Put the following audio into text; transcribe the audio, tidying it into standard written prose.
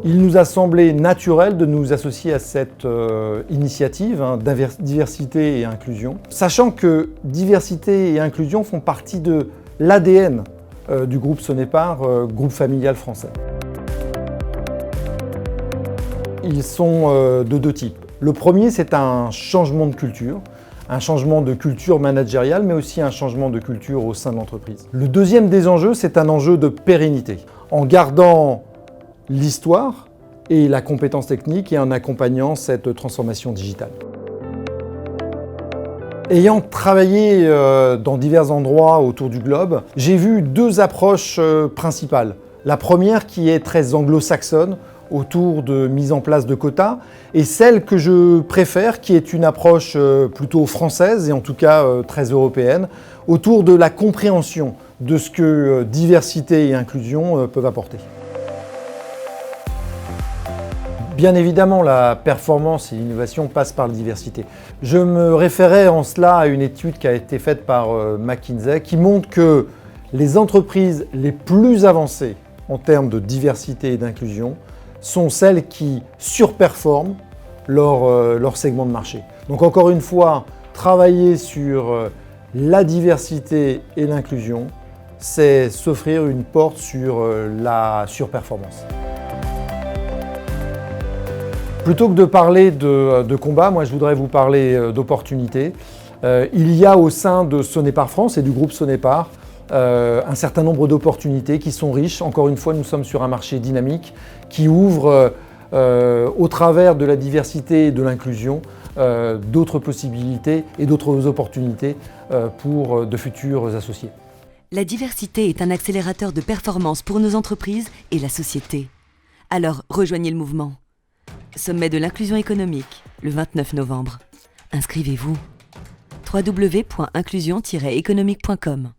Il nous a semblé naturel de nous associer à cette initiative diversité et inclusion, sachant que diversité et inclusion font partie de l'ADN du groupe Sonepar, groupe familial français. Ils sont de deux types. Le premier, c'est un changement de culture managériale, mais aussi un changement de culture au sein de l'entreprise. Le deuxième des enjeux, c'est un enjeu de pérennité, en gardant l'histoire et la compétence technique et en accompagnant cette transformation digitale. Ayant travaillé dans divers endroits autour du globe, j'ai vu deux approches principales. La première qui est très anglo-saxonne, autour de mise en place de quotas, et celle que je préfère, qui est une approche plutôt française, et en tout cas très européenne, autour de la compréhension de ce que diversité et inclusion peuvent apporter. Bien évidemment, la performance et l'innovation passent par la diversité. Je me référais en cela à une étude qui a été faite par McKinsey qui montre que les entreprises les plus avancées en termes de diversité et d'inclusion sont celles qui surperforment leur segment de marché. Donc encore une fois, travailler sur la diversité et l'inclusion, c'est s'offrir une porte sur la surperformance. Plutôt que de parler de combat, moi je voudrais vous parler d'opportunités. Il y a au sein de Sonepar France et du groupe Sonepar un certain nombre d'opportunités qui sont riches. Encore une fois, nous sommes sur un marché dynamique qui ouvre au travers de la diversité et de l'inclusion d'autres possibilités et d'autres opportunités pour de futurs associés. La diversité est un accélérateur de performance pour nos entreprises et la société. Alors rejoignez le mouvement. Sommet de l'inclusion économique, le 29 novembre. Inscrivez-vous. www.inclusion-économique.com